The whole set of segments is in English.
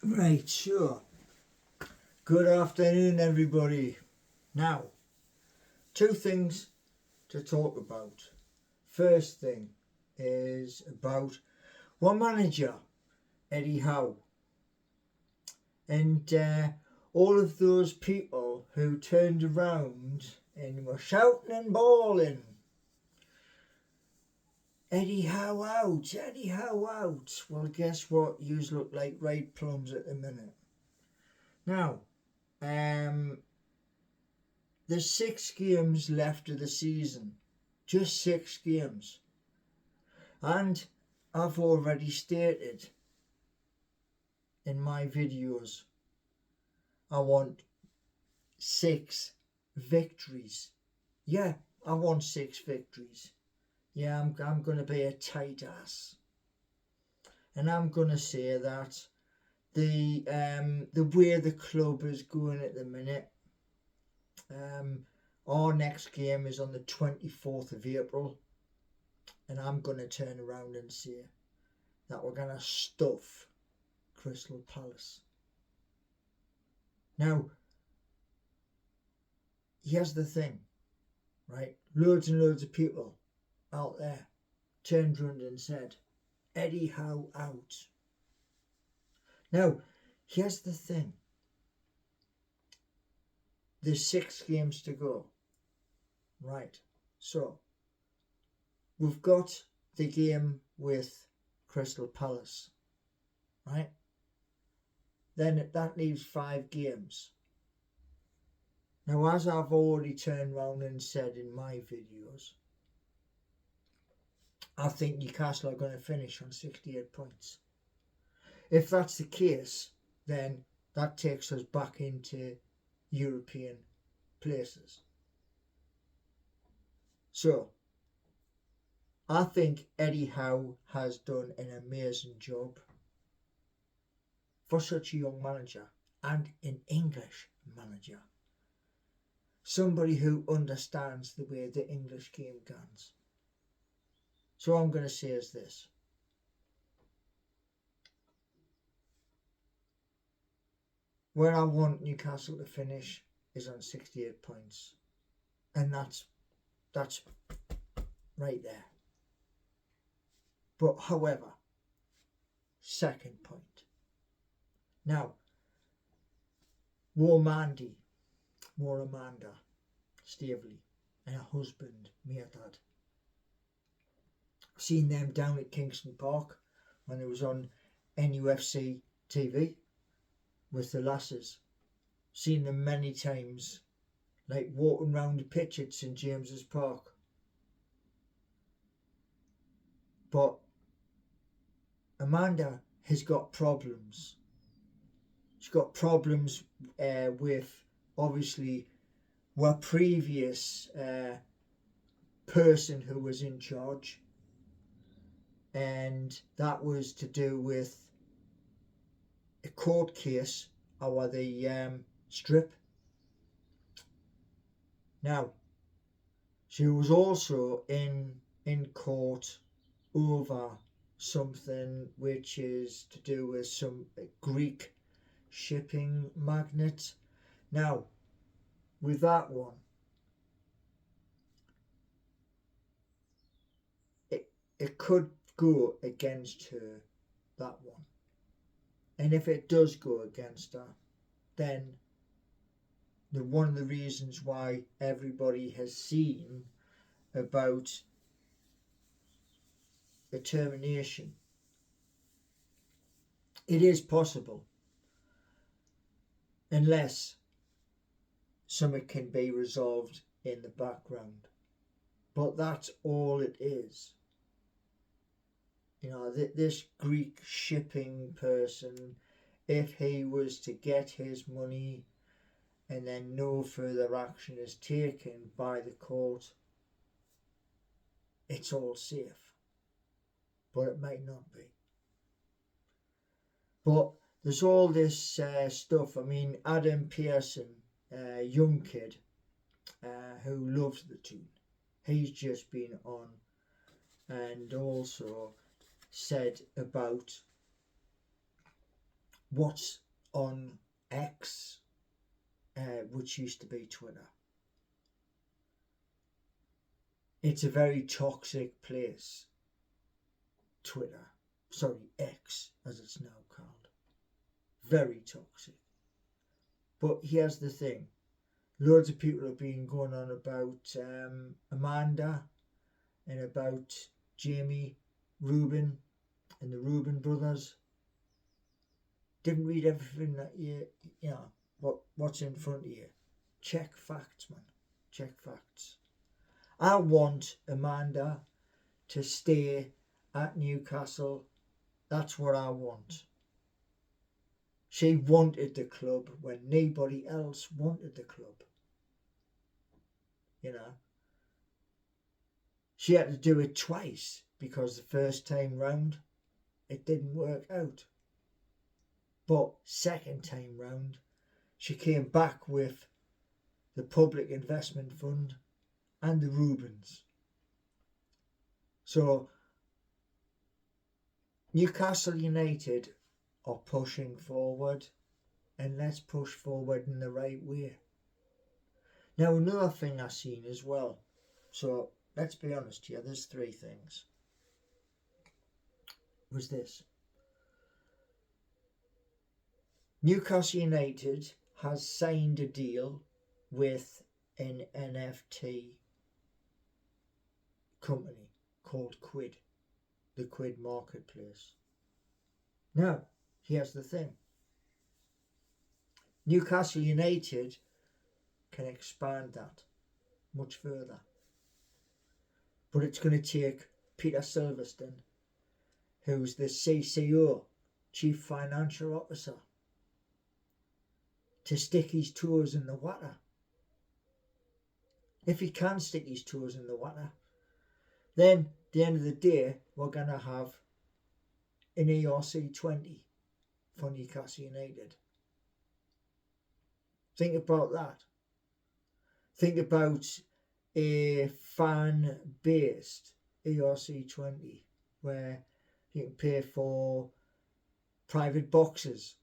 Right, sure. Good afternoon, everybody. Now, two things to talk about. First thing is about one manager, Eddie Howe, and all of those people who turned around and were shouting and bawling, Eddie Howe out, Eddie Howe out. Well, guess what? Yous look like right plums at the minute. Now, there's 6 games left of the season. Just 6 games. And I've already stated in my videos, I want 6 victories. Yeah, I want 6 victories. Yeah, I'm going to be a tight ass. And I'm going to say that the way the club is going at the minute, our next game is on the 24th of April, and I'm going to turn around and say that we're going to stuff Crystal Palace. Now, here's the thing, right? Loads and loads of people out there turned around and said, Eddie Howe out. Now, here's the thing. There's 6 games to go. Right. So, we've got the game with Crystal Palace. Right? Then that leaves 5 games. Now, as I've already turned round and said in my videos, I think Newcastle are going to finish on 68 points. If that's the case, then that takes us back into European places. So, I think Eddie Howe has done an amazing job for such a young manager and an English manager. Somebody who understands the way the English game goes. So all I'm going to say is this. Where I want Newcastle to finish is on 68 points. And that's right there. But however, second point. Now, Amanda, Stavely, and her husband, Meardad. I've seen them down at Kingston Park when it was on NUFC TV with the lasses. Seen them many times, like walking round the pitch at St James's Park. But Amanda has got problems. She's got problems with, obviously, her previous person who was in charge. And that was to do with a court case or the strip. Now, she was also in court over something which is to do with some Greek shipping magnate. Now, with that one, it could go against her, that one. And if it does go against her, then one of the reasons why everybody has seen about the termination, it is possible, unless something can be resolved in the background. But that's all it is. You know, this Greek shipping person, if he was to get his money and then no further action is taken by the court, it's all safe. But it might not be. But there's all this stuff. I mean, Adam Pearson, young kid who loves the tune, he's just been on and also said about what's on X, which used to be Twitter. It's a very toxic place. Twitter. Sorry, X, as it's now called. Very toxic. But here's the thing. Loads of people have been going on about Amanda and about Jamie Rubin and the Rubin brothers. Didn't read everything that you know, what's in front of you. Check facts, man. Check facts. I want Amanda to stay at Newcastle. That's what I want. She wanted the club when nobody else wanted the club. You know. She had to do it twice because the first time round it didn't work out. But second time round she came back with the Public Investment Fund and the Rubens. So Newcastle United are pushing forward, and let's push forward in the right way. Now another thing I've seen as well, so let's be honest here, there's three things, was this. Newcastle United has signed a deal with an NFT company called Quid, the Quid marketplace. Now, here's the thing. Newcastle United can expand that much further. But it's going to take Peter Silverstone, who's the CCO, Chief Financial Officer, to stick his toes in the water. If he can stick his toes in the water, then at the end of the day, we're going to have an ERC 20 for Newcastle United. Think about that. Think about a fan-based ERC 20 where you can pay for private boxes.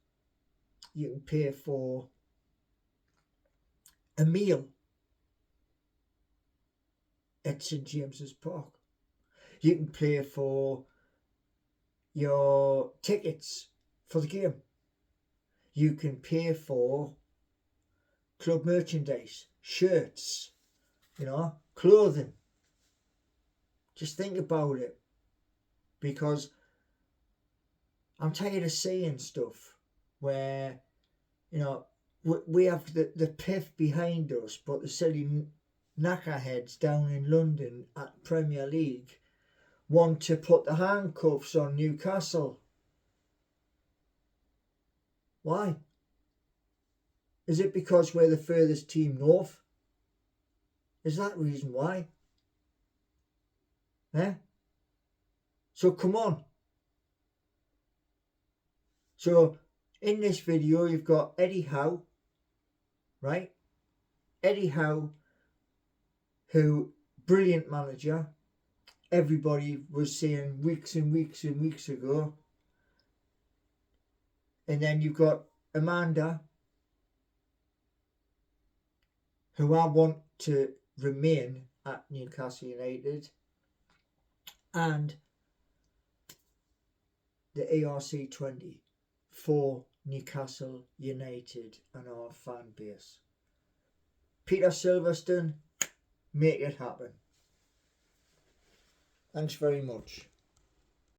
You can pay for a meal at St James's Park. You can pay for your tickets for the game. You can pay for club merchandise, shirts, you know, clothing. Just think about it, because I'm tired of seeing stuff where, you know, we have the piff behind us, but the silly knackerheads down in London at Premier League want to put the handcuffs on Newcastle. Why? Is it because we're the furthest team north? Is that the reason why? So come on. So in this video you've got Eddie Howe, right? Eddie Howe, who, brilliant manager, everybody was saying weeks and weeks and weeks ago. And then you've got Amanda, who I want to remain at Newcastle United, and the ERC 20 for Newcastle United and our fan base. Peter Silverstone, make it happen. Thanks very much.